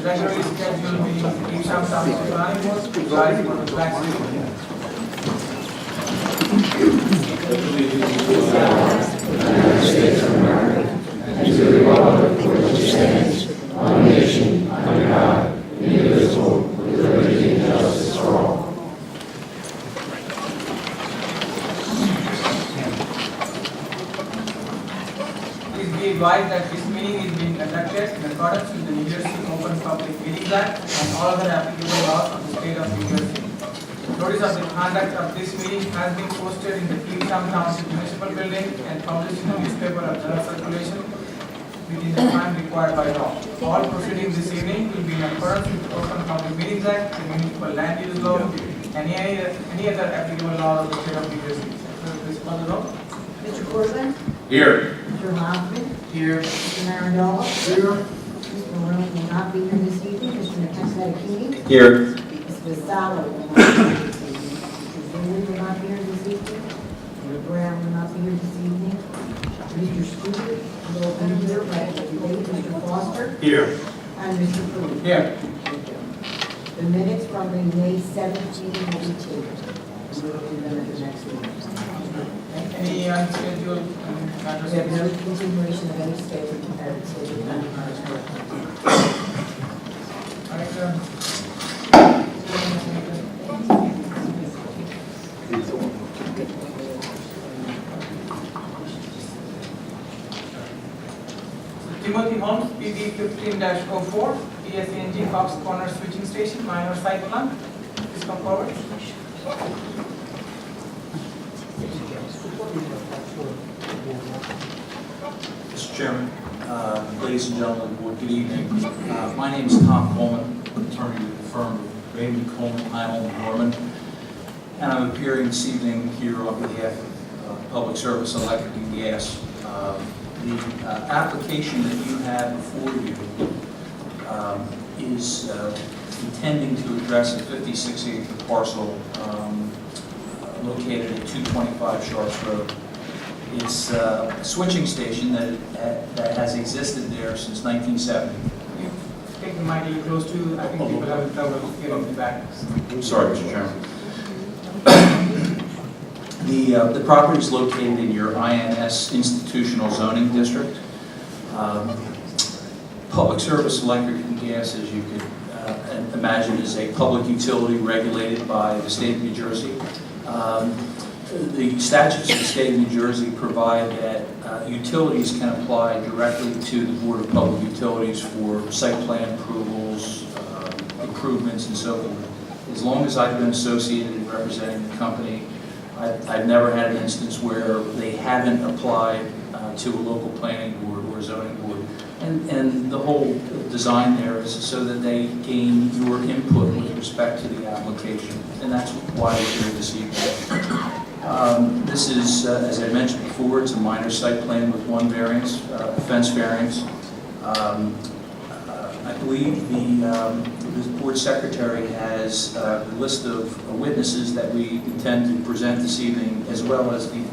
regularly scheduled meeting of the East Township Planning Board, presiding over the flag ceremony. United States of America, and to the republic for which it stands, one nation, under God, indivisible, with liberty and justice for all. Please be advised that this meeting is being conducted in accordance with the New Jersey Open Public Meetings Act and all other applicable laws of the state of New Jersey. Notice of the conduct of this meeting has been posted in the Township Municipal Building and published in the newspaper of general circulation within the time required by law. All proceedings this evening will be in accordance with the Open Public Meetings Act, the Municipal Land Use Law, and any other applicable law of the state of New Jersey. Please call the roll. Mr. Corbin? Here. Mr. Hoffman? Here. Mr. Marandola? Here. Mr. Maroon will not be here this evening. Mr. Nakasaki? Here. Mr. Vassallo will not be here this evening. Mr. Zinley will not be here this evening. Mr. Brown will not be here this evening. Mr. Stewart will be here, but Mr. Foster? Here. And Mr. Fruit. Here. The minutes from the May 7th meeting will be tabled. We will do them at the next meeting. Any unscheduled matters? We have no continuation of any scheduled matters. All right, Timothy Holmes, PB 15-04, PSNG Fox Corner Switching Station, minor site plan. Please come forward. Mr. Chairman, ladies and gentlemen of the board, good evening. My name is Tom Coleman, attorney with the firm of Raymond Coleman, Heinel, and Norman, and I'm appearing this evening here on behalf of Public Service Electric and Gas. The application that you have before you is intending to address a 56-acre parcel located at 225 Sharps Road. It's a switching station that has existed there since 1970. Take the mic a little close to, I think people have trouble getting the back. I'm sorry, Mr. Chairman. The property is located in your INS institutional zoning district. Public Service Electric and Gas, as you could imagine, is a public utility regulated by the state of New Jersey. The statutes of the state of New Jersey provide that utilities can apply directly to the Board of Public Utilities for site plan approvals, improvements, and so forth. As long as I've been associated in representing the company, I've never had an instance where they haven't applied to a local planning board or zoning board. And the whole design there is so that they gain your input with respect to the application. And that's why we're here this evening. This is, as I mentioned before, it's a minor site plan with one variance, fence variance. I believe the board secretary has a list of witnesses that we intend to present this evening, as well as the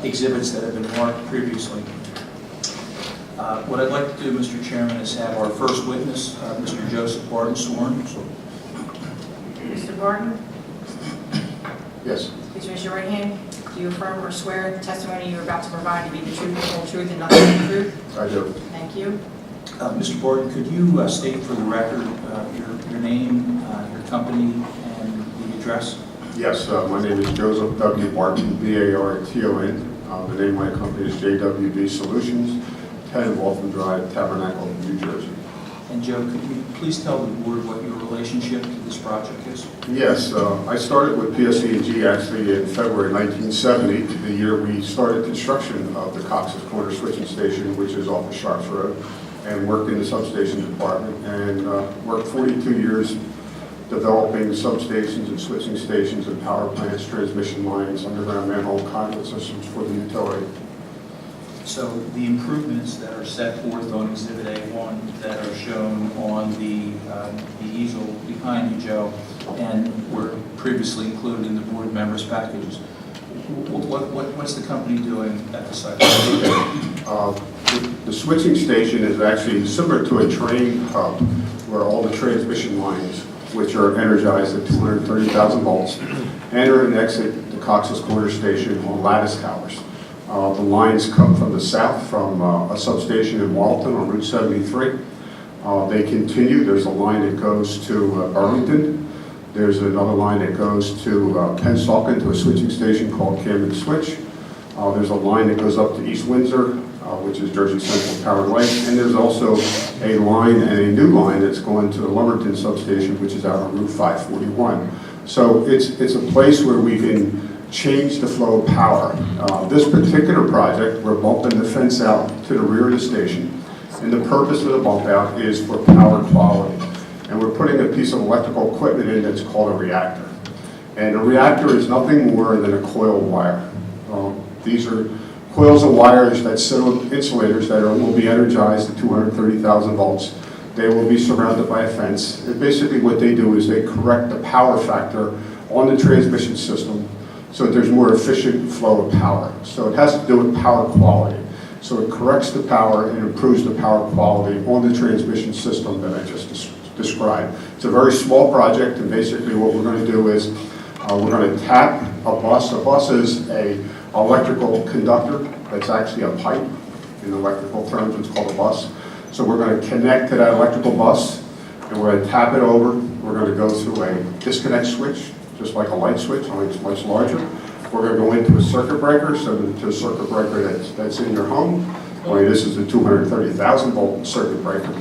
exhibits that have been marked previously. What I'd like to do, Mr. Chairman, is have our first witness, Mr. Joseph Barton, sworn. Mr. Barton, Yes. please raise your right hand. Do you affirm or swear the testimony you are about to provide to be the truth, the whole truth, and nothing but the truth? I do. Thank you. Mr. Barton, could you state for the record your name, your company, and the address? Yes, my name is Joseph W. Barton, B-A-R-T-O-N. The name of my company is JWB Solutions, 10 Waltham Drive, Tabernacle, New Jersey. And Joe, could you please tell the board what your relationship to this project is? Yes, I started with PSE&G actually in February 1970, the year we started construction of the Cox's Corner Switching Station, which is off of Sharps Road, and worked in the substation department, and worked 42 years developing substations and switching stations and power plants, transmission lines, underground manhole conduit systems for the utility. So the improvements that are set forth on Exhibit A1 that are shown on the easel behind you, Joe, and were previously included in the board members' packages, what's the company doing at the site? The switching station is actually similar to a train hub where all the transmission lines, which are energized at 230,000 volts, enter and exit the Cox's Corner Station on lattice towers. The lines come from the south from a substation in Walton on Route 73. They continue. There's a line that goes to Burlington. There's another line that goes to Pennsauken to a switching station called Camden Switch. There's a line that goes up to East Windsor, which is Jersey Central Power Light. And there's also a line and a new line that's going to the Lumberton substation, which is out on Route 541. So it's a place where we can change the flow of power. This particular project, we're bumping the fence out to the rear of the station. And the purpose of the bump out is for power quality. And we're putting a piece of electrical equipment in that's called a reactor. And a reactor is nothing more than a coil of wire. These are coils of wires that sit on insulators that will be energized at 230,000 volts. They will be surrounded by a fence. And basically what they do is they correct the power factor on the transmission system so that there's more efficient flow of power. So it has to do with power quality. So it corrects the power and improves the power quality on the transmission system that I just described. It's a very small project, and basically what we're going to do is we're going to tap a bus. A bus is an electrical conductor that's actually a pipe. In electrical terms, it's called a bus. So we're going to connect to that electrical bus, and we're going to tap it over. We're going to go through a disconnect switch, just like a light switch, only it's much larger. We're going to go into a circuit breaker, so to a circuit breaker that's in your home. Only this is a 230,000 volt circuit breaker.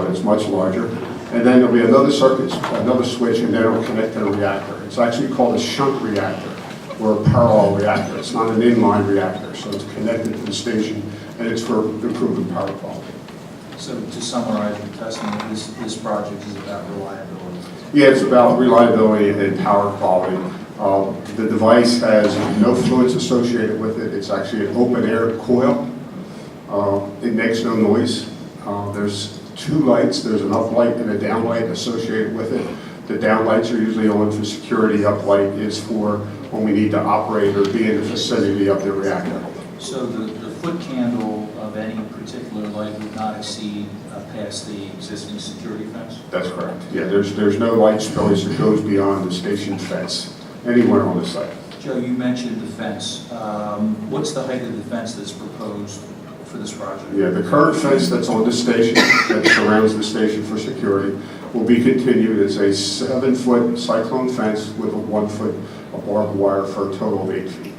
It's much larger. And then there'll be another circuit, another switch, and then it'll connect to the reactor. It's actually called a shunt reactor or a parallel reactor. It's not an inline reactor, so it's connected to the station, and it's for improving power quality. So to summarize the testimony, this project is about reliability. Yeah, it's about reliability and power quality. The device has no fluids associated with it. It's actually an open air coil. It makes no noise. There's two lights. There's an up light and a down light associated with it. The down lights are usually on for security. Up light is for when we need to operate or be in the vicinity of the reactor. So the foot candle of any particular light would not exceed past the existing security fence? That's correct. Yeah, there's no light choice that goes beyond the station fence anywhere on the site. Joe, you mentioned the fence. What's the height of the fence that's proposed for this project? Yeah, the current fence that's on the station, that surrounds the station for security, will be continued as a 7-foot cyclone fence with a 1 foot of barbed wire for a total of 8 feet.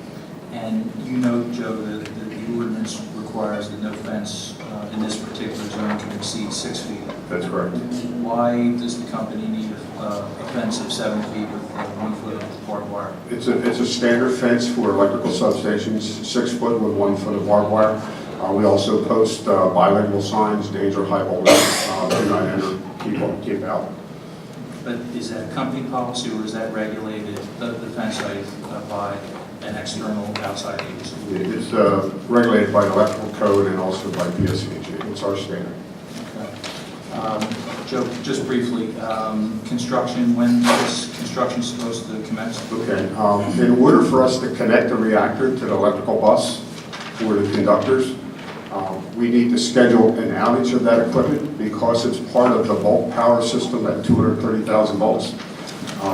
And you know, Joe, that the ordinance requires that no fence in this particular zone can exceed 6 feet. That's correct. Why does the company need a fence of 7 feet with 1 foot of barbed wire? It's a standard fence for electrical substations, 6 foot with 1 foot of barbed wire. We also post bilingual signs, danger, high voltage, do not enter, keep out. But is that a company policy, or is that regulated, the fence height, by an external outside agency? It's regulated by the electrical code and also by PSCG. It's our standard. Okay. Joe, just briefly, construction, when is construction supposed to commence? Okay. In order for us to connect the reactor to the electrical bus for the conductors, we need to schedule an outage of that equipment because it's part of the bulk power system at 230,000 volts.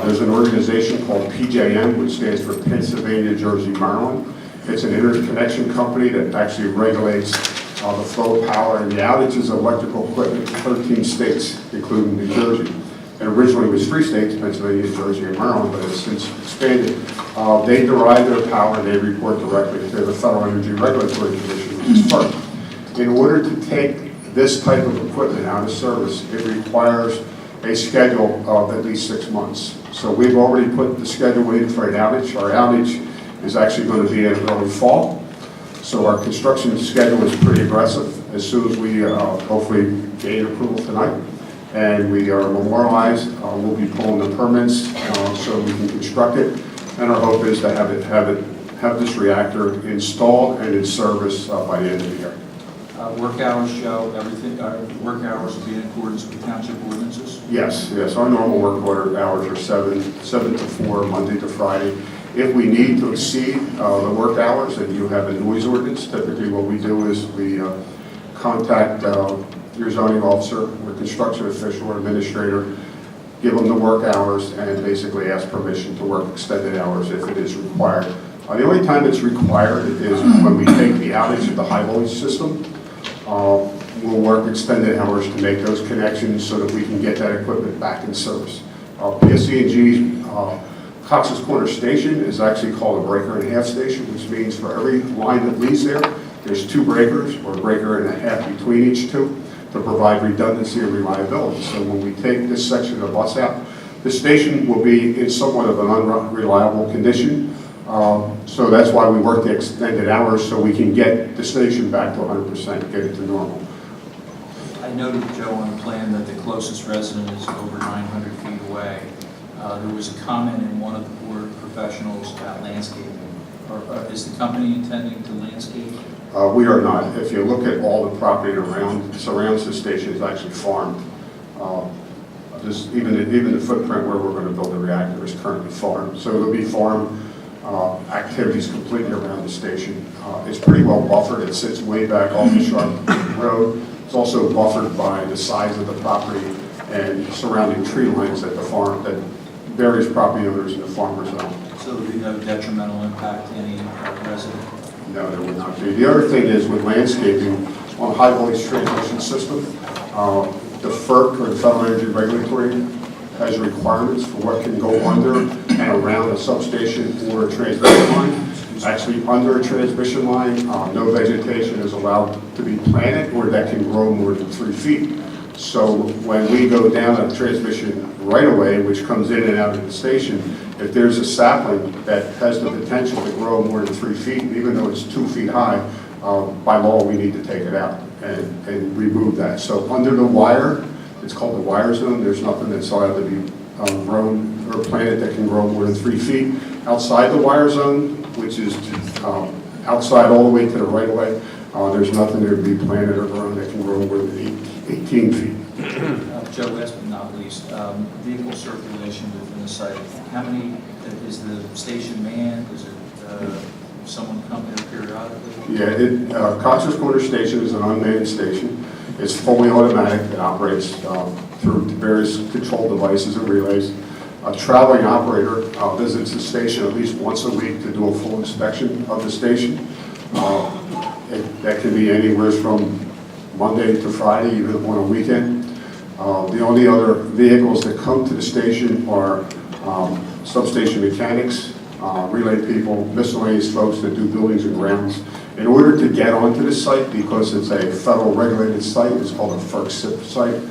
There's an organization called PJM, which stands for Pennsylvania, Jersey, Maryland. It's an interconnection company that actually regulates the flow of power and the outages of electrical equipment in 13 states, including New Jersey. And originally it was 3 states, Pennsylvania, Jersey, and Maryland, but it's since expanded. They derive their power and they report directly to the Federal Energy Regulatory Commission, which is FERC. In order to take this type of equipment out of service, it requires a schedule of at least 6 months. So we've already put the schedule in for an outage. Our outage is actually going to be in early fall. So our construction schedule is pretty aggressive. As soon as we hopefully gain approval tonight and we are memorialized, we'll be pulling the permits so we can construct it. And our hope is to have this reactor installed and in service by the end of the year. Work hours, Joe, everything, work hours will be in accordance with township ordinances? Yes. Our normal work order hours are 7 to 4, Monday to Friday. If we need to exceed the work hours and you have a noise ordinance, typically what we do is we contact your zoning officer or construction official or administrator, give them the work hours, and basically ask permission to work extended hours if it is required. The only time it's required is when we take the outage of the high voltage system. We'll work extended hours to make those connections so that we can get that equipment back in service. PSE&G's Cox's Corner Station is actually called a breaker and a half station, which means for every line that leaves there, there's 2 breakers or a breaker and a half between each 2 to provide redundancy and reliability. So when we take this section of the bus out, the station will be in somewhat of an unreliable condition. So that's why we work the extended hours so we can get the station back to 100%, get it to normal. I noted, Joe, on the plan that the closest resident is over 900 feet away. There was a comment in one of the board professionals about landscaping. Is the company intending to landscape? We are not. If you look at all the property surrounds the station, is actually farmed. Even the footprint where we're going to build the reactor is currently farmed. So there'll be farm activities completely around the station. It's pretty well buffered. It sits way back off the Sharp Road. It's also buffered by the size of the property and surrounding tree lines at the farm that various property owners in the farmers own. So there will be no detrimental impact to any resident? No, there would not be. The other thing is with landscaping on high voltage transmission system, the FERC, or the Federal Energy Regulatory, has requirements for what can go under and around a substation or a transmission line. Actually, under a transmission line, no vegetation is allowed to be planted or that can grow more than 3 feet. So when we go down a transmission right-of-way, which comes in and out of the station, if there's a sapling that has the potential to grow more than 3 feet, even though it's 2 feet high, by law we need to take it out and remove that. So under the wire, it's called the wire zone, there's nothing that's allowed to be grown or planted that can grow more than 3 feet. Outside the wire zone, which is outside all the way to the right-of-way, there's nothing there to be planted or grown that can grow more than 18 feet. Joe, last but not least, vehicle circulation within the site. How many, is the station manned? Is it someone come there periodically? Yeah, Cox's Corner Station is an unmanned station. It's fully automatic. It operates through various control devices and relays. A traveling operator visits the station at least once a week to do a full inspection of the station. That can be anywhere from Monday to Friday, even on a weekend. The only other vehicles that come to the station are substation mechanics, relay people, miscellaneous folks that do buildings and grounds. In order to get onto the site, because it's a federal regulated site, it's called a FERC-SIP site,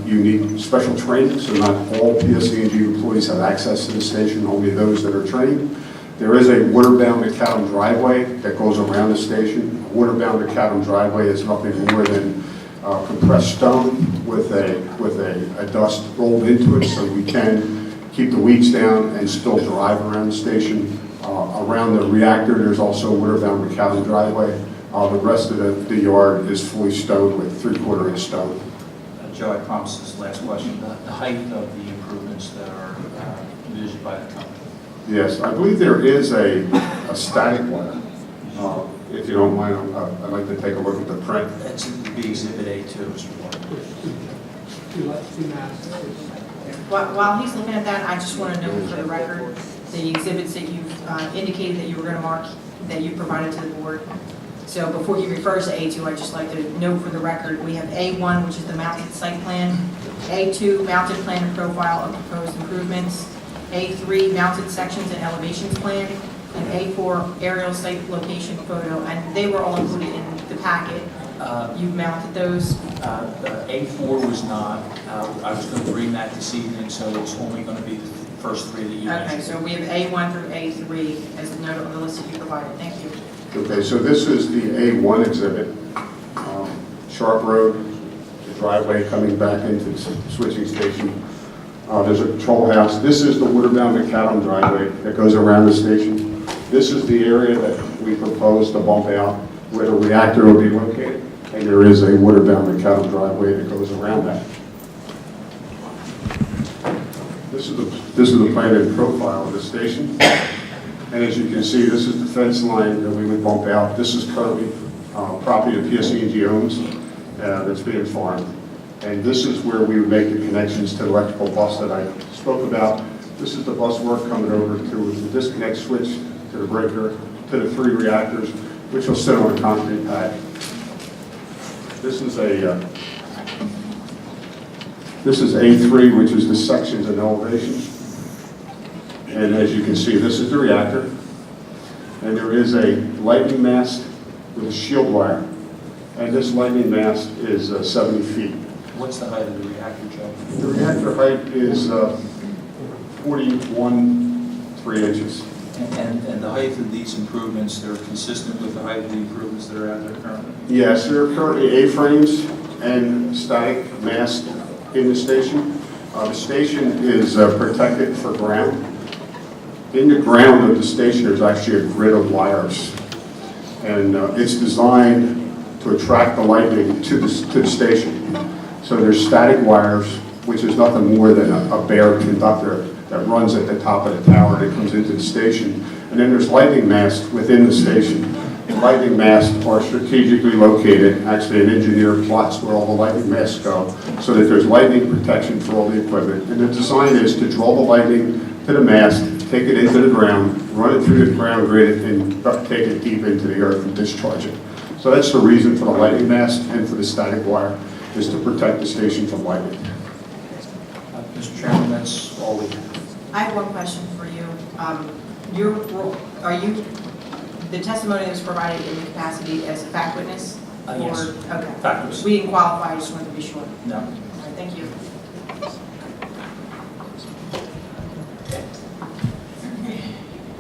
you need special training, so not all PSE&G employees have access to the station, only those that are trained. There is a water-bound macadam driveway that goes around the station. A water-bound macadam driveway is nothing more than compressed stone with a dust rolled into it, so we can keep the weeds down and still drive around the station. Around the reactor, there's also a water-bound macadam driveway. The rest of the yard is fully stoned with 3/4 inch stone. Joe, I promise this last question. The height of the improvements that are envisioned by the company. Yes, I believe there is a static one. If you don't mind, I'd like to take a look at the print. That's the exhibit A2, Mr. Warren. While he's looking at that, I just want to note for the record, the exhibits that you've indicated that you were going to mark, that you provided to the board. So before he refers to A2, I'd just like to note for the record, we have A1, which is the mounted site plan, A2, mounted plan and profile of proposed improvements, A3, mounted sections and elevations plan, and A4, aerial site location photo, and they were all included in the packet. You've mounted those? A4 was not. I was going to bring that this evening, so it's only going to be the first 3 that you mentioned. Okay, so we have A1 through A3 as noted on the list that you provided. Thank you. Okay, so this is the A1 exhibit. Sharp Road, the driveway coming back into the switching station. There's a control house. This is the water-bound macadam driveway that goes around the station. This is the area that we propose to bump out where the reactor will be located. And there is a water-bound macadam driveway that goes around that. This is the plan and profile of the station. And as you can see, this is the fence line that we would bump out. This is currently property that PSE&G owns. that's being farmed. And this is where we would make the connections to the electrical bus that I spoke about. This is the bus work coming over to the disconnect switch, to the breaker, to the 3 reactors, which will sit on a concrete pad. This is A3, which is the sections and elevations. And as you can see, this is the reactor. And there is a lightning mast with a shield wire. And this lightning mast is 70 feet. What's the height of the reactor, Joe? The reactor height is 41.3 inches. And the height of these improvements, they're consistent with the height of the improvements that are out there currently? Yes, there are currently A-frames and static mast in the station. The station is protected for ground. In the ground of the station, there's actually a grid of wires. And it's designed to attract the lightning to the station. So there's static wires, which is nothing more than a bare conductor that runs at the top of the tower that comes into the station. And then there's lightning masts within the station. The lightning masts are strategically located. Actually, an engineer plots where all the lightning masts go so that there's lightning protection for all the equipment. And the design is to draw the lightning to the mast, take it into the ground, run it through the ground grid, and take it deep into the earth and discharge it. So that's the reason for the lightning mast and for the static wire, is to protect the station from lightning. Mr. Chairman, that's all we have. I have one question for you. Your role, are you, the testimony that was provided in the capacity as a fact witness? Yes. Okay. Fact witness. We didn't qualify, I just wanted to be sure. No. All right, thank you.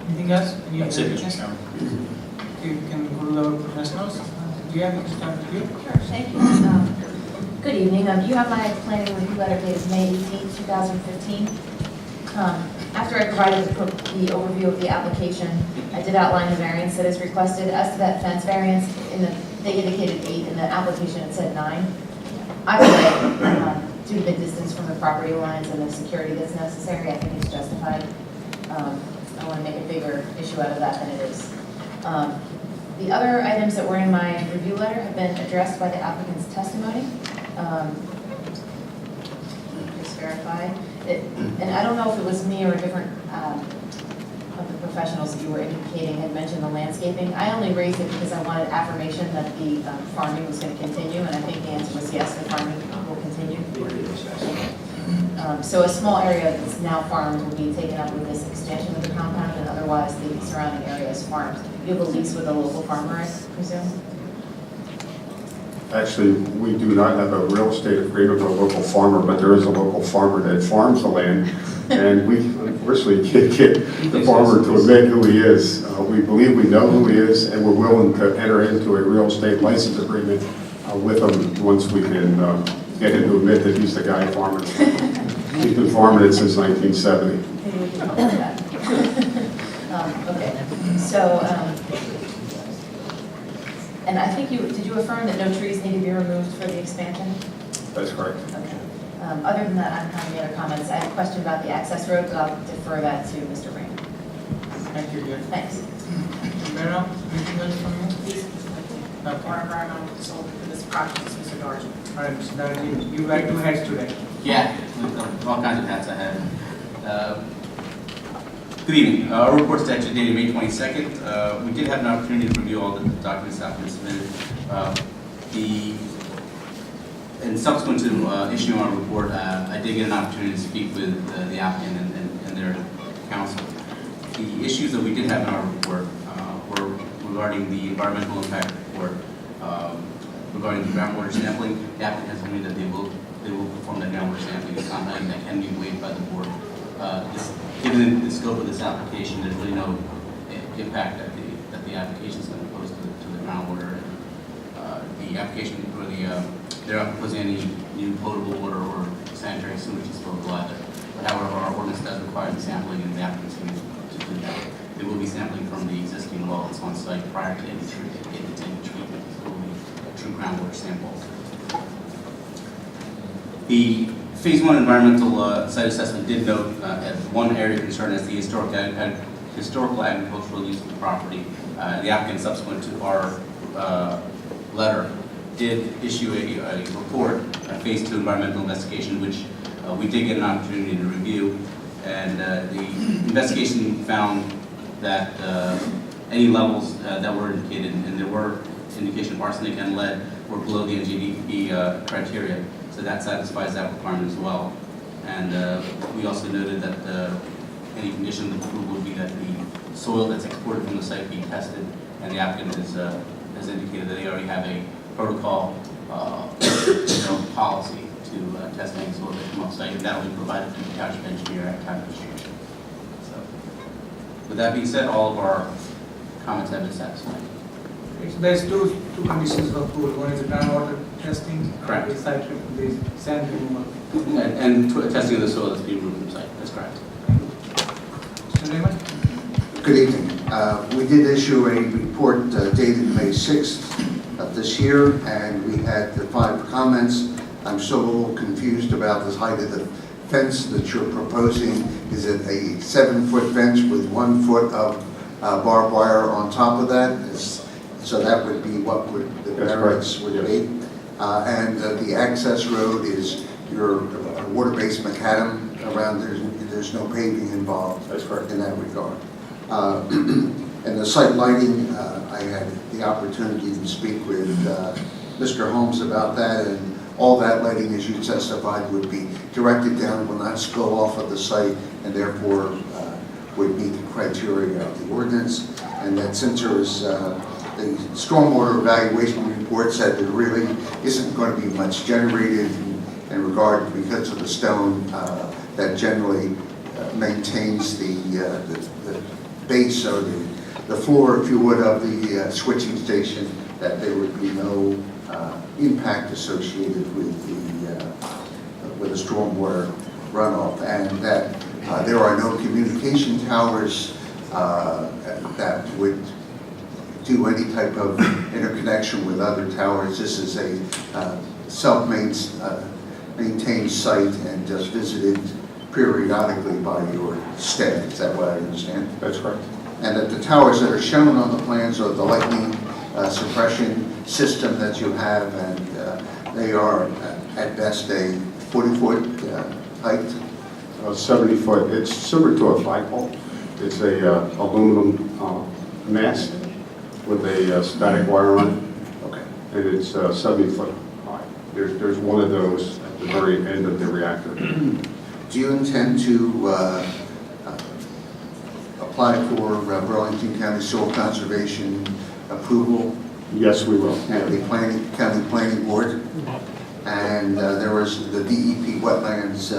Anything else? Any That's it, other Mr. witness? Chairman. Okay, we can go to the professionals. Do you have to start with you? Sure, thank you. Good evening. You have my planning review letter dated May 18, 2015. After I provided the overview of the application, I did outline the variance that is requested. As to that fence variance, they indicated 8, in the application it said 9. Either way, due to the distance from the property lines and the security that's necessary, I think it's justified. I want to make a bigger issue out of that than it is. The other items that were in my review letter have been addressed by the applicant's testimony. Just verify it, and I don't know if it was me or a different of the professionals that you were indicating had mentioned the landscaping. I only raised it because I wanted affirmation that the farming was going to continue, and I think the answer was yes, the farming will continue. So a small area that's now farmed will be taken up with this expansion of the compound, and otherwise the surrounding area is farmed. You have a lease with a local farmer, I presume? Actually, we do not have a real estate agreement with a local farmer, but there is a local farmer that farms the land, and we unfortunately can't get the farmer to admit who he is. We believe we know who he is, and we're willing to enter into a real estate license agreement with him once we can get him to admit that he's the guy farming. He's been farming it since 1970. Maybe we can help with that. Okay, so, and I think did you affirm that no trees need to be removed for the expansion? That's correct. Okay. Other than that, I don't have any other comments. I have a question about the access road, but I'll defer that to Mr. Rain. Thank you, dear. Thanks. Mero, anything else from you? Please, Okay. for environmental consultant for this project, Mr. Darjan. All right, Mr. Darji, you wear 2 hats today. Yeah, with all kinds of hats I have. Good evening. Our report is actually dated May 22nd. We did have an opportunity to review all the documents that have been submitted. And subsequent to issuing our report, I did get an opportunity to speak with the applicant and their counsel. The issues that we did have in our report were regarding the environmental impact report, regarding the groundwater sampling. The applicant has told me that they will perform that groundwater sampling. It's not something that can be waived by the board. Given the scope of this application, there's really no impact that the application is going to pose to the groundwater. The application or they're not proposing any new potable water or sanitary sewage disposal either. But however, our ordinance does require the sampling, and the applicant's going to do that. They will be sampling from the existing well that's on site prior to any treatment. So it will be a true groundwater sample. The Phase 1 environmental site assessment did note one area of concern as the historical agricultural use of the property. The applicant, subsequent to our letter, did issue a report, a phase 2 environmental investigation, which we did get an opportunity to review. And the investigation found that any levels that were indicated, and there were indication of arsenic and lead, were below the NGDP criteria. So that satisfies that requirement as well. And we also noted that any condition of approval would be that the soil that's exported from the site be tested, and the applicant has indicated that they already have a protocol, policy to test any soil that come off site, and that will be provided to the township engineer at time of construction. So, with that being said, all of our comments have been satisfied. So there's two conditions of approval. One is the groundwater testing. Correct. The site, the sand removal. And testing of the soil that's being removed from the site. That's correct. Mr. Raymond? Good evening. We did issue a report dated May 6th of this year, and we had the 5 comments. I'm still a little confused about the height of the fence that you're proposing. Is it a 7-foot fence with 1 foot of barbed wire on top of that? So that would be what would the variance would be. And the access road is your water-based macadam around there. There's no paving involved. That's correct. In that regard. And the site lighting, I had the opportunity to speak with Mr. Holmes about that, and all that lighting, as you testified, would be directed down, will not spill off of the site, and therefore would meet the criteria of the ordinance. And that since there is the stormwater evaluation report said there really isn't going to be much generated in regard because of the stone that generally maintains the base or the floor, if you would, of the switching station, that there would be no impact associated with the stormwater runoff, and that there are no communication towers that would do any type of interconnection with other towers. This is a self-maintained site and just visited periodically by your staff. Is that what I understand? That's correct. And that the towers that are shown on the plans are the lightning suppression system that you have, and they are at best a 40-foot height. 70 foot. It's similar to a flagpole. It's a aluminum mast with a static wire on it. Okay. And it's 70 foot high. There's one of those at the very end of the reactor. Do you intend to apply for Burlington County Soil Conservation approval Yes, we will. at the County Planning Board? And there was the DEP wetlands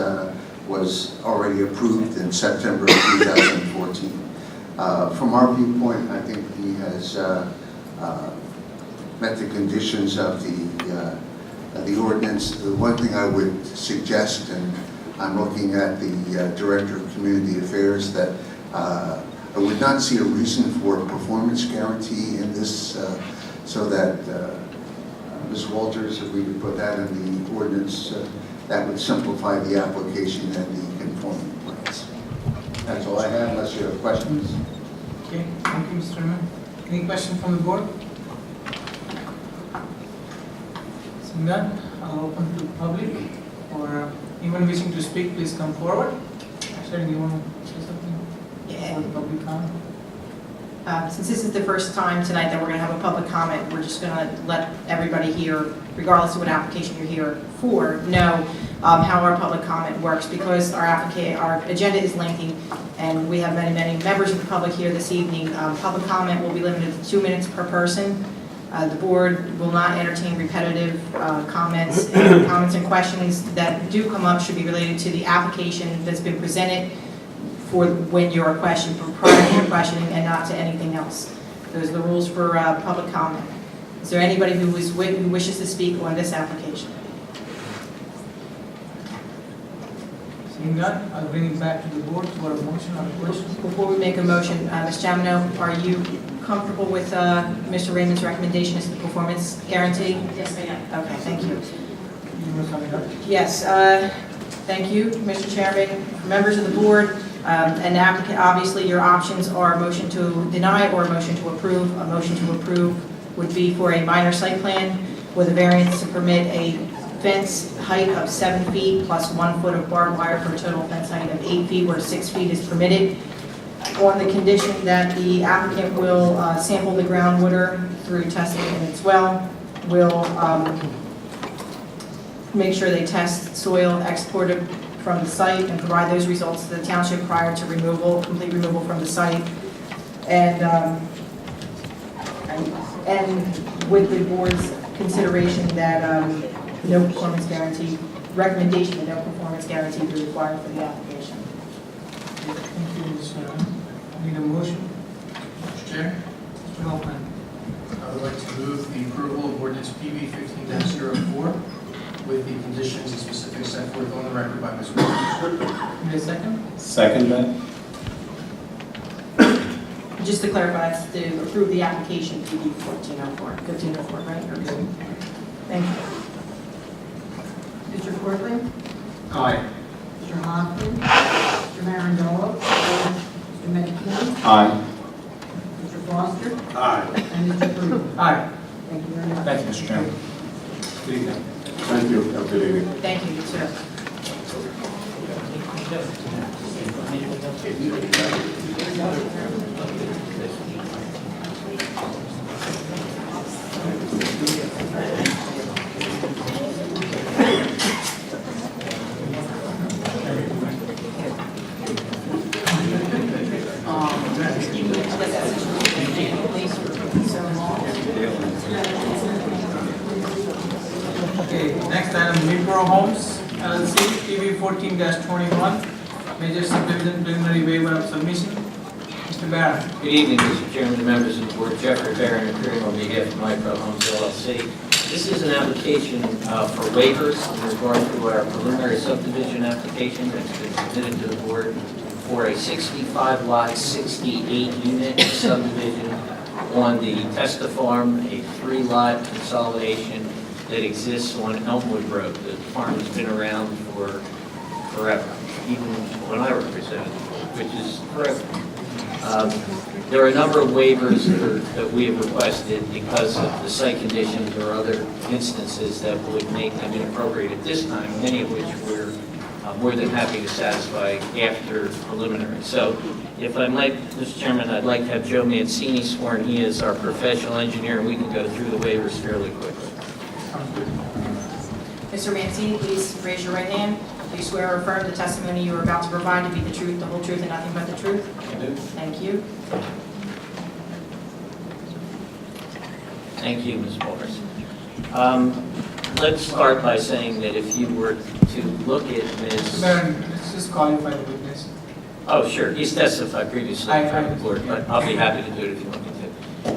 was already approved in September of 2014. From our viewpoint, I think he has met the conditions of the ordinance. The one thing I would suggest, and I'm looking at the Director of Community Affairs, that I would not see a reason for a performance guarantee in this, so that Ms. Walters, if we could put that in the ordinance, that would simplify the application and the conforming plans. That's all I have, unless you have questions. Okay, thank you, Mr. Raymond. Any question from the board? Seeing none, I'll open to the public, or anyone wishing to speak, please come forward. Sharon, do you want to say something? Yeah. For the public comment? Since this is the first time tonight that we're going to have a public comment, we're just going to let everybody here, regardless of what application you're here for, know how our public comment works, because our agenda is lengthy and we have many members of the public here this evening. Public comment will be limited to 2 minutes per person. The board will not entertain repetitive comments, and comments and questions that do come up should be related to the application that's been presented for when you're questioning, for prior to your questioning, and not to anything else. Those are the rules for public comment. Is there anybody who wishes to speak on this application? Seeing none, I'll bring it back to the board for a motion or a question. Before we make a motion, Ms. Jamino, are you comfortable with Mr. Raymond's recommendation as the performance guarantee? Yes, I am. Okay, thank you. You were coming up. Yes, thank you, Mr. Chairman, members of the board. And applicant, obviously, your options are a motion to deny or a motion to approve. A motion to approve would be for a minor site plan with a variance to permit a fence height of 7 feet plus 1 foot of barbed wire for a total fence height of 8 feet where 6 feet is permitted, on the condition that the applicant will sample the groundwater through testing in its well, will make sure they test soil exported from the site and provide those results to the township prior to removal, complete removal from the site. And with the board's consideration that no performance guarantee, recommendation that no performance guarantee be required for the application. Thank you, Ms. Sharon. Need a motion? Mr. Chair, Mr. Hoffman. I would like to move the approval of ordinance PB 15-04 with the conditions and specifics set forth on the record by Ms. Williams. Need a second? Second that? Just to clarify, it's to approve the application PB 1504, right? Okay. Thank you. Mr. Cortland? Aye. Mr. Hoffman? Mr. Marangolo? Mr. McKee? Aye. Mr. Foster? Aye. And Mr. Pruitt? Aye. Thank you very much. Thank you, Mr. Chairman. Good evening. Thank you. Have a good evening. Thank you, you too. Okay, next item, Mipro Homes LLC, PB 14-21, major subdivision preliminary waiver of submission. Mr. Barron. Good evening, Mr. Chairman and members of the board. Jeffrey Barron, appearing on behalf of Micro Homes LLC. This is an application for waivers in regard to our preliminary subdivision application that's been submitted to the board for a 65-lot, 68-unit subdivision on the Testa Farm, a 3-lot consolidation that exists on Elmwood Road. The farm has been around for forever, even when I represented it, which is forever. There are a number of waivers that we have requested because of the site conditions or other instances that would make them inappropriate at this time, many of which we're more than happy to satisfy after preliminary. So if I might, Mr. Chairman, I'd like to have Joe Mancini sworn. He is our professional engineer, and we can go through the waivers fairly quickly. Mr. Mancini, please raise your right hand. Do you swear or affirm the testimony you are about to provide to be the truth, the whole truth, and nothing but the truth? I do. Thank you. Thank you, Ms. Morris. Let's start by saying that if you were to look at Mr. Ms. Barron, let's just qualify the witness. Oh, sure, he's testified previously I- before the board, but I'll be happy to do it if you want me to.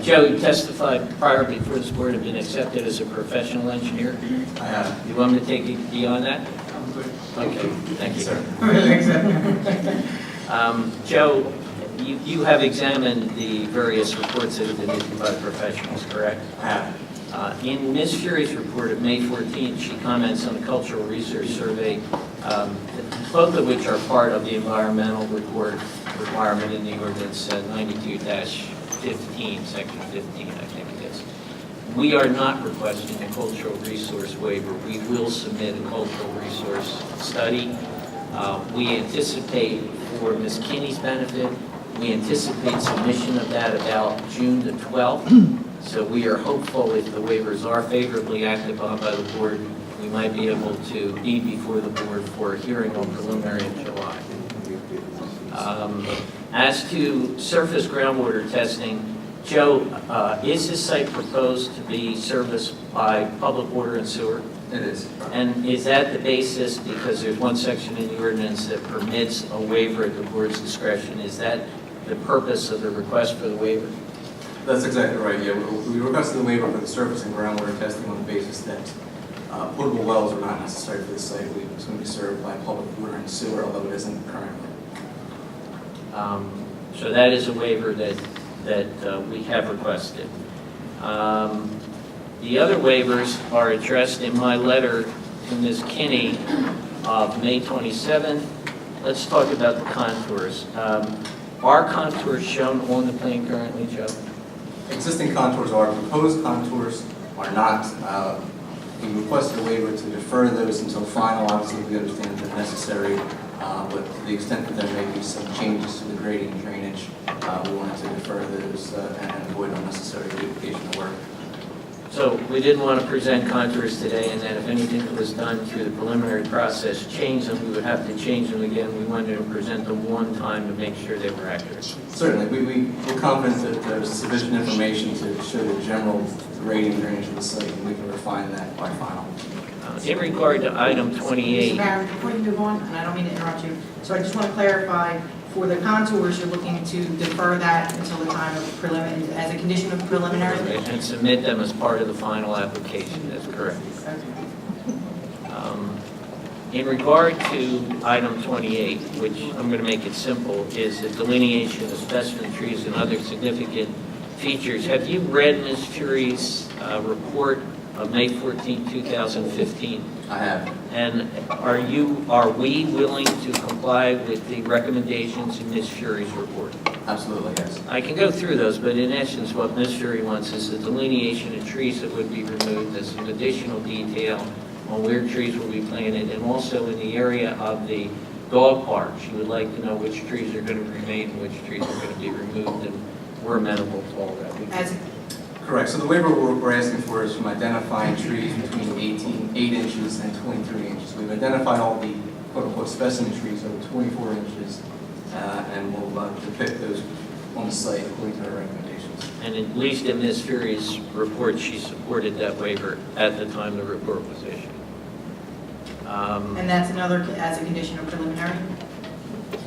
Joe, you testified prior before this board, have been accepted as a professional engineer. I have. You want me to take you beyond that? I'm good. Okay, thank you. Sir. Well, exactly. Joe, you have examined the various reports that have been issued by professionals, correct? I have. In Ms. Fury's report of May 14th, she comments on the cultural research survey, both of which are part of the environmental report requirement in the ordinance 92-15, section 15, I think it is. We are not requesting a cultural resource waiver. We will submit a cultural resource study. We anticipate, for Ms. Kinney's benefit, we anticipate submission of that about June the 12th. So we are hopeful if the waivers are favorably acted upon by the board, we might be able to be before the board for a hearing on preliminary in July. As to surface groundwater testing, Joe, is this site proposed to be serviced by public water and sewer? It is. And is that the basis, because there's one section in the ordinance that permits a waiver at the board's discretion, is that the purpose of the request for the waiver? That's exactly right, yeah. We requested the waiver for the surface and groundwater testing on the basis that potable wells are not necessary for the site. It's going to be served by public water and sewer, although it isn't currently. So that is a waiver that we have requested. The other waivers are addressed in my letter to Ms. Kinney of May 27th. Let's talk about the contours. Are contours shown on the plan currently, Joe? Existing contours are proposed contours are not. We requested a waiver to defer those until final. Obviously, we understand that they're necessary, but to the extent that there may be some changes to the grading and drainage, we wanted to defer those and avoid unnecessary duplication of work. So we didn't want to present contours today, and then if anything that was done through the preliminary process changed them, we would have to change them again. We wanted to present them one time to make sure they were accurate. Certainly, we're confident that there's sufficient information to show the general grading and drainage of the site, and we can refine that by final. In regard to item 28, Mr. Barron, before you move on, and I don't mean to interrupt you, so I just want to clarify, for the contours, you're looking to defer that until the time of preliminary, as a condition of preliminary? and submit them as part of the final application, that's correct. In regard to item 28, which I'm going to make it simple, is the delineation of specimen trees and other significant features. Have you read Ms. Fury's report of May 14, 2015? I have. And are we willing to comply with the recommendations in Ms. Fury's report? Absolutely, yes. I can go through those, but in essence, what Ms. Fury wants is the delineation of trees that would be removed, as some additional detail on where trees will be planted, and also in the area of the dog park. She would like to know which trees are going to remain and which trees are going to be removed, and we're amenable to all that. Correct. So the waiver we're asking for is from identifying trees between 8 inches and 23 inches. We've identified all the quote-unquote specimen trees over 24 inches, and we'll depict those on the site according to our recommendations. And at least in Ms. Fury's report, she supported that waiver at the time the report was issued. And that's another, as a condition of preliminary?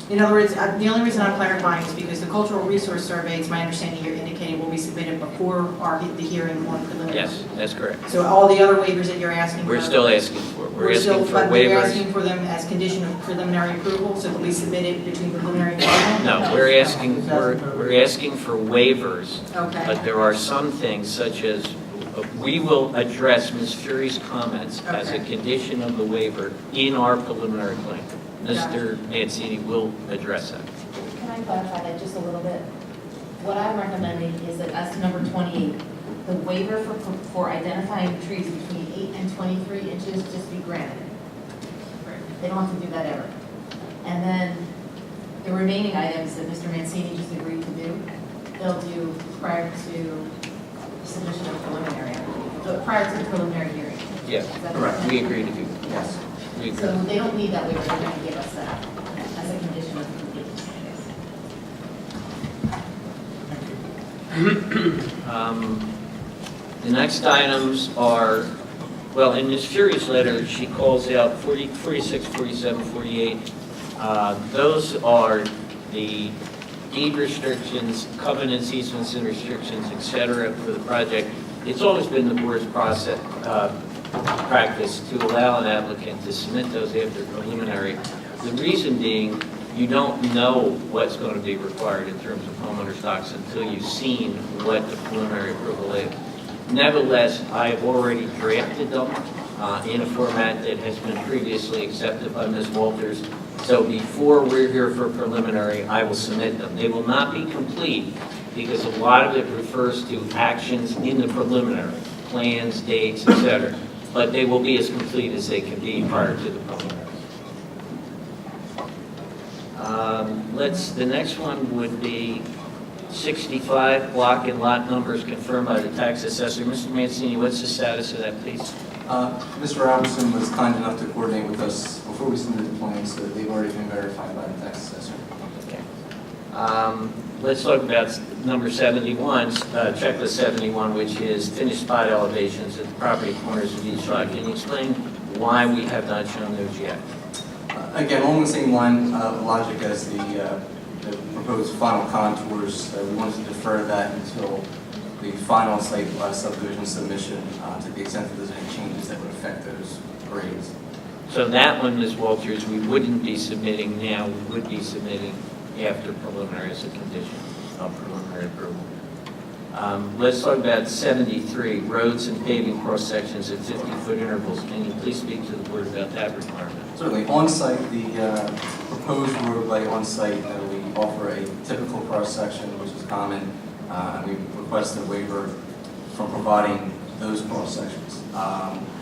In other words, the only reason I'm clarifying is because the cultural resource survey, it's my understanding you're indicating, will be submitted before the hearing on preliminary. Yes, that's correct. So all the other waivers that you're asking for? We're still asking for. We're asking for You're waivers. asking for them as condition of preliminary approval, so they'll be submitted between preliminary and final? No, we're asking for waivers. Okay. But there are some things such as, we will address Ms. Fury's comments as a Okay. condition of the waiver in our preliminary plan. Mr. Mancini will address that. Can I clarify that just a little bit? What I'm recommending is that as to number 28, the waiver for identifying trees between 8 and 23 inches just be granted. They don't have to do that ever. And then the remaining items that Mr. Mancini just agreed to do, they'll do prior to submission of preliminary, prior to the preliminary hearing. Yes, Is that correct. correct? We agree to do that. Yes. We agree. So they don't need that waiver, they're going to give us that as a condition of completion. The next items are, well, in Ms. Fury's letter, she calls out 40, 46, 47, 48. Those are the deed restrictions, covenants, easements, and restrictions, et cetera, for the project. It's always been the board's practice to allow an applicant to submit those after preliminary. The reason being, you don't know what's going to be required in terms of homeowner stocks until you've seen what the preliminary approval is. Nevertheless, I have already drafted them in a format that has been previously accepted by Ms. Walters. So before we're here for preliminary, I will submit them. They will not be complete because a lot of it refers to actions in the preliminary, plans, dates, etc. But they will be as complete as they can be prior to the preliminary. The next one would be 65, block and lot numbers confirmed by the tax assessor. Mr. Mancini, what's the status of that, please? Mr. Robertson was kind enough to coordinate with us before we submitted the plans, so they've already been verified by the tax assessor. Okay. Let's talk about number 71, checklist 71, which is finished spot elevations at the property corners of each lot. Can you explain why we have not shown those yet? Again, along the same line of logic as the proposed final contours, we wanted to defer that until the final site subdivision submission to the extent that there's any changes that would affect those grades. So that one, Ms. Walters, we wouldn't be submitting now, we would be submitting after preliminary as a condition of preliminary approval. Let's talk about 73, roads and paving cross-sections at 50-foot intervals. Can you please speak to the board about that requirement? Certainly, on-site, the proposed roadway on-site, we offer a typical cross-section, which is common, and we request a waiver from providing those cross sections.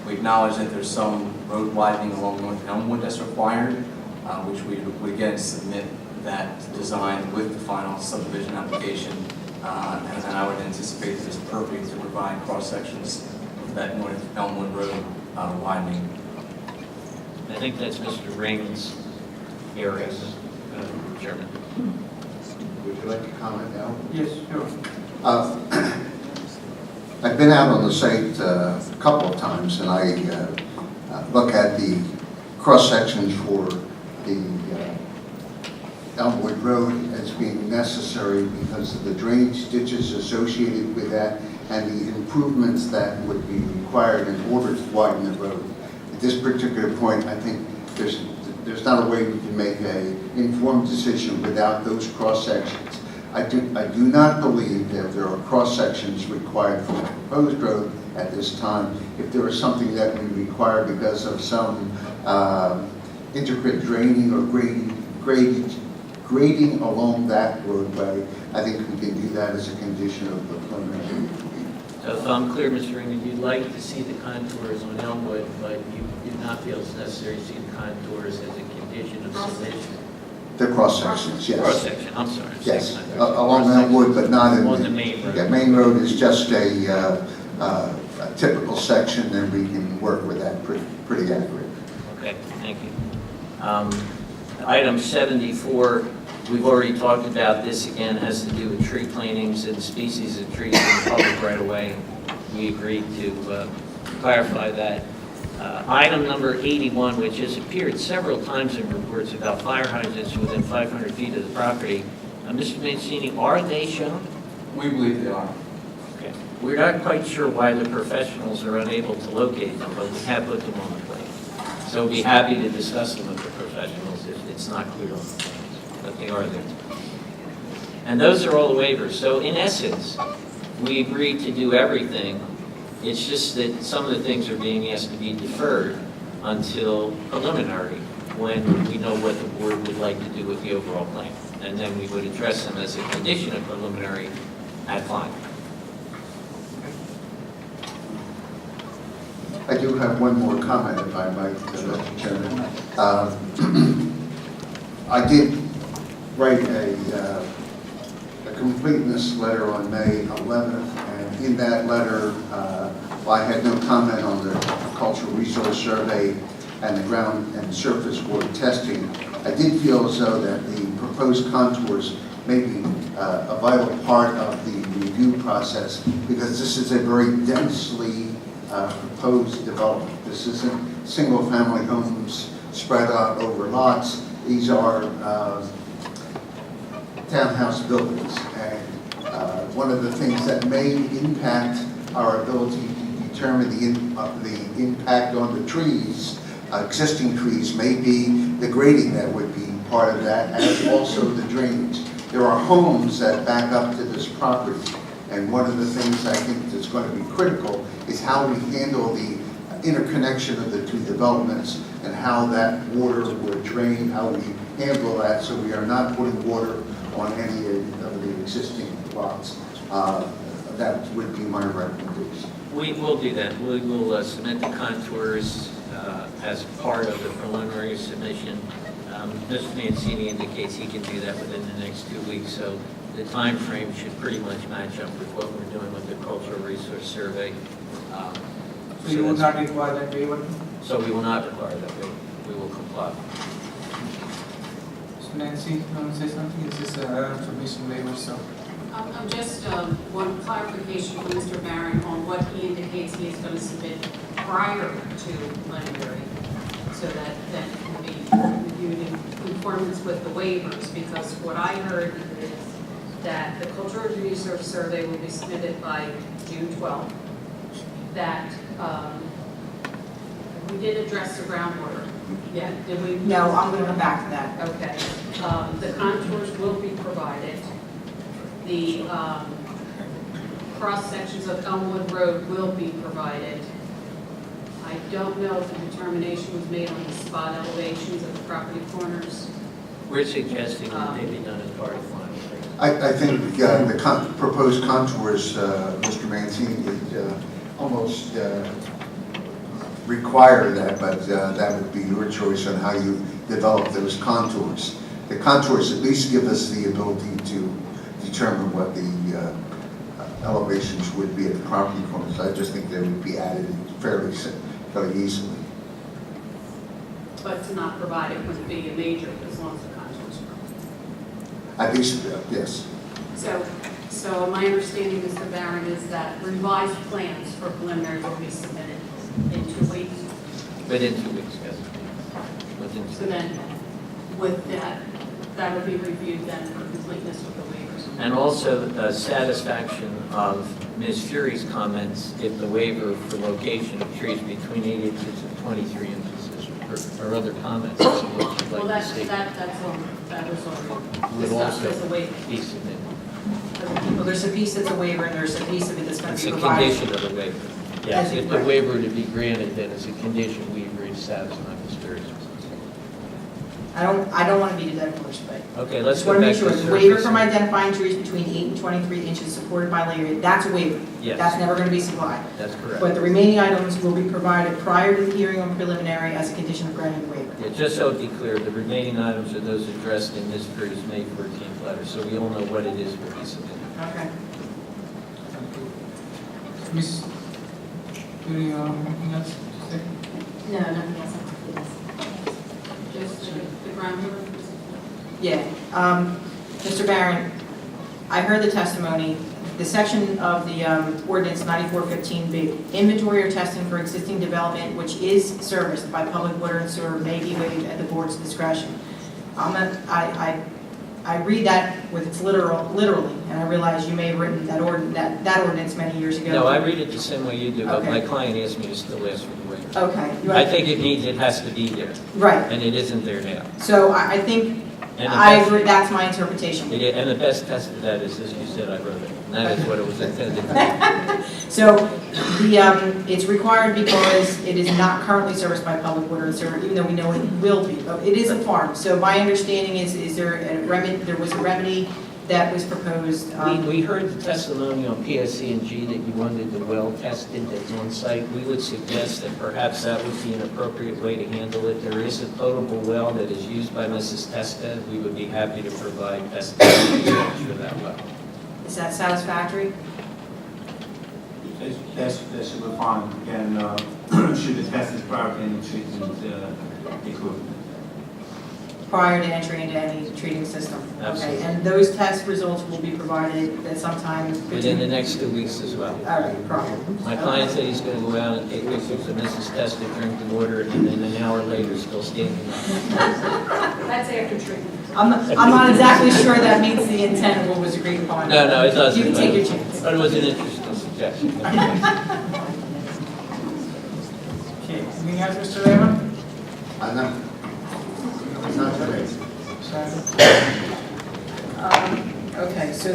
We acknowledge that there's some road widening along North Elmwood that's required, which we would again submit that design with the final subdivision application. And I would anticipate that it's appropriate to provide cross sections of that North Elmwood Road widening. I think that's Mr. Raymond's area, Chairman. Would you like to comment now? Yes, sure. I've been out on the site a couple of times, and I look at the cross-sections for the Elmwood Road as being necessary because of the drainage ditches associated with that and the improvements that would be required in order to widen the road. At this particular point, I think there's not a way we can make an informed decision without those cross-sections. I do not believe that there are cross-sections required for the proposed road at this time. If there is something that we require because of some intricate draining or grading along that roadway, I think we can do that as a condition of the preliminary. So if I'm clear, Mr. Raymond, you'd like to see the contours on Elmwood, but you do not feel it's necessary to see the contours as a condition of submission? The cross-sections, yes. Cross-section, I'm sorry. Yes, along Elmwood, but not in on the main road. Yeah, main road is just a typical section, and we can work with that pretty accurate. Okay, thank you. Item 74, we've already talked about this, again, has to do with tree plantings and species of trees in the public right of way. We agreed to clarify that. Item number 81, which has appeared several times in reports about fire hydrants within 500 feet of the property. Mr. Mancini, are they shown? We believe they are. Okay. We're not quite sure why the professionals are unable to locate them, but we have put them on the plan. So we'll be happy to discuss them with the professionals if it's not clear on the plans, but they are there. And those are all the waivers. So in essence, we agreed to do everything. It's just that some of the things are being asked to be deferred until preliminary, when we know what the board would like to do with the overall plan. And then we would address them as a condition of preliminary at final. I do have one more comment, if I might, Mr. Chairman. I did write a completeness letter on May 11th, and in that letter, I had no comment on the cultural resource survey and the ground and surface water testing. I did feel as though that the proposed contours may be a vital part of the review process, because this is a very densely proposed development. This isn't single-family homes spread out over lots. These are townhouse buildings, and one of the things that may impact our ability to determine the impact on the trees, existing trees, may be the grading that would be part of that, as also the drainage. There are homes that back up to this property, and one of the things I think that's going to be critical is how we handle the interconnection of the two developments and how that water would drain, how we handle that so we are not putting water on any of the existing lots. That would be my recommendation. We will do that. We will submit the contours as part of the preliminary submission. Mr. Mancini indicates he can do that within the next 2 weeks, so the time frame should pretty much match up with what we're doing with the cultural resource survey. So you would not require that waiver? So we will not require that waiver. We will comply. So Nancy, you want to say something? Is this a submission waiver, so? I'm just one clarification from Mr. Barron on what he indicates he is going to submit prior to preliminary, so that can be reviewed in conformance with the waivers, because what I heard is that the cultural resource survey will be submitted by June 12th, that we did address the groundwater. Yeah, did we? No, I'm going to come back to that. Okay. The contours will be provided. The cross-sections of Elmwood Road will be provided. I don't know if the determination was made on the spot elevations of the property corners. We're suggesting that they be done as part of final. I think the proposed contours, Mr. Mancini, almost require that, but that would be your choice on how you develop those contours. The contours at least give us the ability to determine what the elevations would be at the property corners. I just think they would be added fairly easily. But to not provide it would be a major as long as the contours are. At least, yes. So my understanding, Mr. Barron, is that revised plans for preliminary will be submitted in 2 weeks. Within 2 weeks, yes. Within So then, with that, that would be reviewed then for completeness of the waivers. And also satisfaction of Ms. Fury's comments if the waiver for location of trees between 8 inches and 23 inches or other comments as to what you'd Well, like to that see. that was already Would discussed also as a waiver. be submitted. Well, there's a piece that's a waiver, and there's a piece of it that's going It's to a be provided. condition of the waiver. Yes, if the waiver to be granted, then as a condition, we agree to satisfy Ms. Fury's. I don't want to beat a dead horse, but Okay, I let's just go want to back make to sure, the the waiver surface. from identifying trees between 8 and 23 inches supported by layer, that's a waiver. Yes. That's never going to be supplied. That's correct. But the remaining items will be provided prior to the hearing on preliminary as a condition of granting the waiver. Yeah, just so it be clear, the remaining items are those addressed in Ms. Fury's May 14th letter, so we all know what it is we'll be submitting. Okay. Miss, do you have anything else to say? No, nothing else. Just the ground level. Yeah, Mr. Barron, I heard the testimony. The section of the ordinance 9415B, inventory or testing for existing development which is serviced by public water and sewer may be waived at the board's discretion. I read that with its literally, and I realize you may have written that ordinance many years ago. No, I read it the same way you do, but Okay. my client asked me to still ask for the waiver. Okay. I think it has to be there, Right, and it isn't there now. so I think, And the I best- agree, that's my interpretation. And the best test of that is, as you said, I wrote it. And that is what it was intended to So it's required because it is not currently serviced by public water and sewer, even though we know it will be. But it is a farm. So my understanding is there was a remedy that was proposed. be. We heard the testimony on PSC&G that you wanted the well tested that's on site. We would suggest that perhaps that would be an appropriate way to handle it. There is a potable well that is used by Mrs. Testa. We would be happy to provide testing for that well. Is that satisfactory? That's should be fine. And should the test is prior to any treatment equipment. Prior to entry into any treating system? Absolutely. Okay, and those test results will be provided at some time? Within the next 2 weeks as well. All right, prior. My client said he's going to go out and take pictures of Mrs. Testa, drink the water, and then an hour later still standing up. That's after treatment. I'm not exactly sure that meets the intent of what was agreed upon. No, it doesn't. You can take your chance. But it was an interesting suggestion. Okay, anything else, Mr. Raymond? No. Not today. Okay, so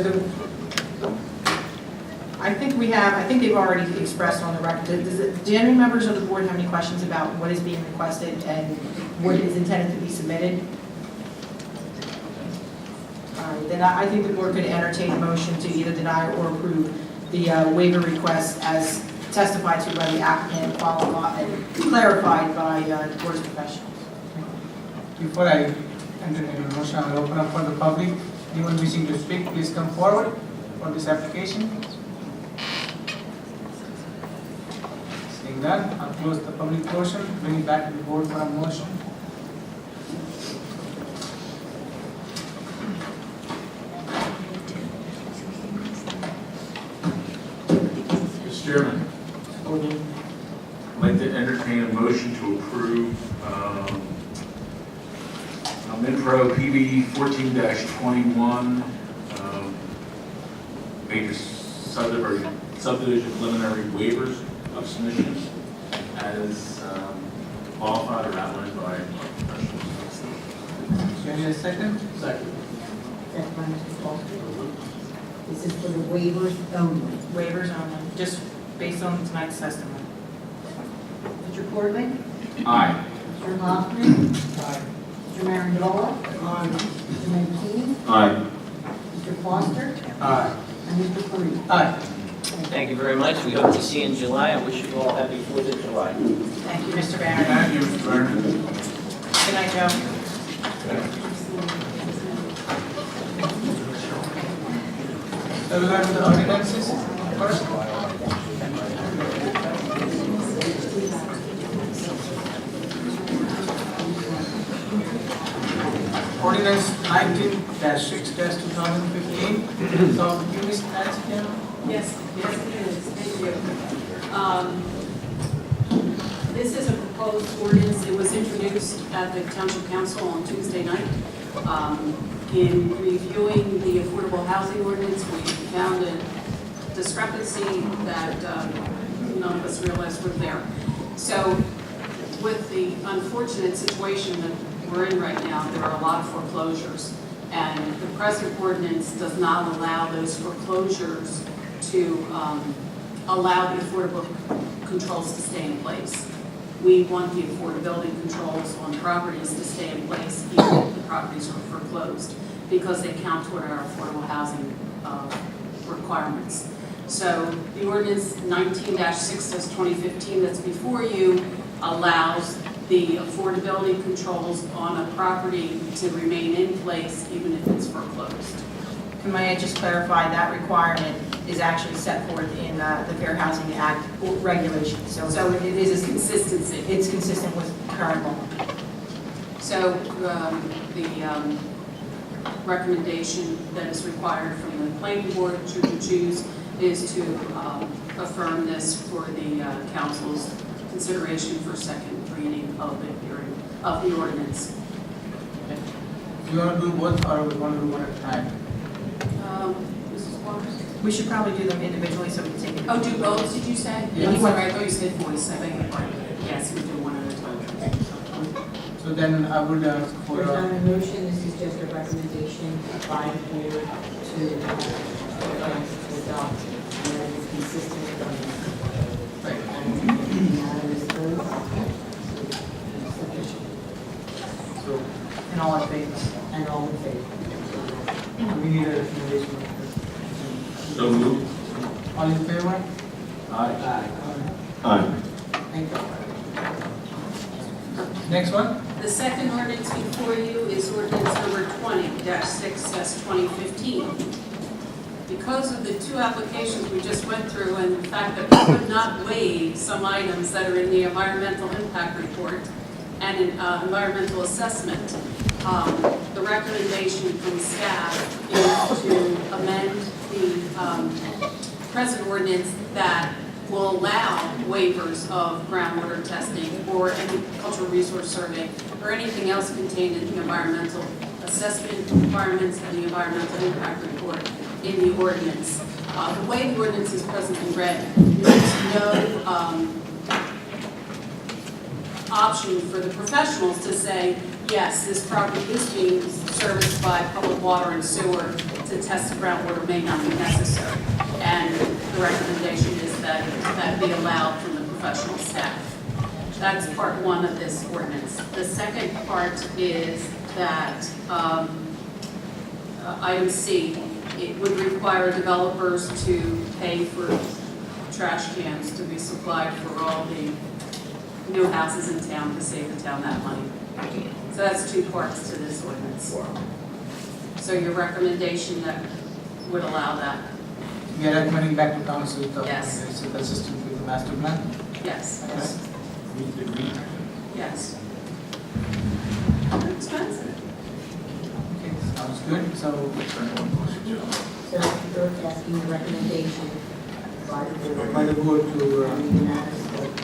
I think they've already expressed on the record. Do any members of the board have any questions about what is being requested and what is intended to be submitted? All right, then I think the board could entertain a motion to either deny or approve the waiver request as testified to by the applicant, qualified and clarified by the board's professionals. Before I entertain a motion, I will open up for the public. Anyone wishing to speak, please come forward for this application. Seeing none, I'll close the public portion, bring it back to the board for a motion. Mr. Chairman, I'd like to entertain a motion to approve Minpro PB 14-21 major subdivision preliminary waivers of submissions as qualified or outlined by professionals. Can you a second? Second. Second by Mr. Foster. This is for the waivers only. Waivers only, just based on tonight's testimony. Mr. Corley? Aye. Mr. Hoffman? Aye. Mr. Marandola? Mr. Mancini? Aye. Mr. Foster? Aye. And Mr. Parikh? Aye. Thank you very much. We hope to see you in July. I wish you all happy 4th of July. Thank you, Mr. Barron. Thank you, Mr. Barron. Good night, Joe. So we'll go to the ordinances first. Ordinance 19-6-2015. So you missed that, Kim? Yes, yes it is, thank you. This is a proposed ordinance, it was introduced at the Township Council on Tuesday night. In reviewing the affordable housing ordinance, we found a discrepancy that none of us realized was there. So with the unfortunate situation that we're in right now, there are a lot of foreclosures. And the present ordinance does not allow those foreclosures to allow the affordable controls to stay in place. We want the affordability controls on properties to stay in place even if the properties are foreclosed, because they count toward our affordable housing requirements. So the ordinance 19-6/2015 that's before you allows the affordability controls on a property to remain in place even if it's foreclosed. Can I just clarify, that requirement is actually set forth in the Fair Housing Act regulations. So it is, Consistency. it's consistent with current law. So the recommendation that is required from the planning board, should you choose, is to affirm this for the council's consideration for second reading of the ordinance. Do you want to do both or we want to do one at a time? Mrs. Waters? We should probably do them individually so we can take it. Oh, do both, did you say? Yeah. I'm sorry, I thought you said 47. Yes, we do one at a time. So then I would ask for There's not a a motion, this is just a recommendation by the board to adopt, and that is consistent with our unanimous vote. so And all in favor? And all in favor. we need a recommendation. So moved. All in favor? Aye. Aye. Thank you. Next one? The second ordinance before you is ordinance number 20-6/2015. Because of the two applications we just went through and the fact that we could not waive some items that are in the environmental impact report and an environmental assessment, the recommendation from staff is to amend the present ordinance that will allow waivers of groundwater testing or any cultural resource survey or anything else contained in the environmental assessment requirements and the environmental impact report in the ordinance. The way the ordinance is presently read, there's no option for the professionals to say, yes, this property is being serviced by public water and sewer, to test the groundwater may not be necessary. And the recommendation is that that be allowed from the professional staff. That's part one of this ordinance. The second part is that item C, it would require developers to pay for trash cans to be supplied for all the new houses in town to save the town that money. So that's two parts to this ordinance. So your recommendation that would allow that? We are recommending back to council to Yes. it's consistent with the master plan. Yes. Yes. Yes. Expensive. Okay, sounds good. So So you're asking the recommendation by the board. by the board to Unanimous vote.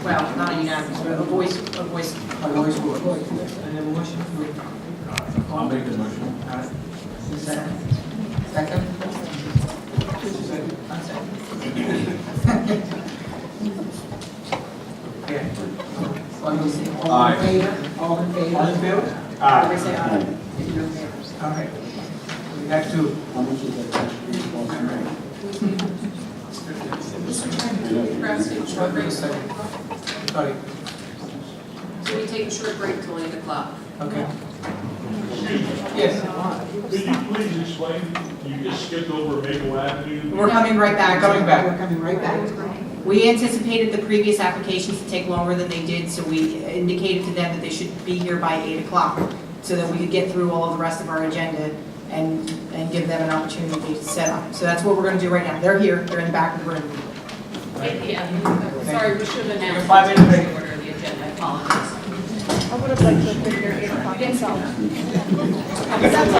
Well, not a unanimous, but a voice. a voice vote. Voice. And a motion to. I'll make the motion. Second. Second. Okay. All in favor? All in favor? All in favor? Everybody say aye. All right. We got two. Perhaps take a short break. So Sorry. we take a short break till 8 o'clock. Okay. Yes. Could you please explain, you just skipped over Maple Avenue? We're coming right back. Coming back. We're coming right back. We anticipated the previous applications to take longer than they did, so we indicated to them that they should be here by 8 o'clock, so that we could get through all of the rest of our agenda and give them an opportunity to set up. So that's what we're going to do right now. They're here, they're in the back of the room. Yeah, sorry, we should have announced. 5 minutes break. Order of the agenda, I apologize. I would have liked to have been here 8 o'clock myself.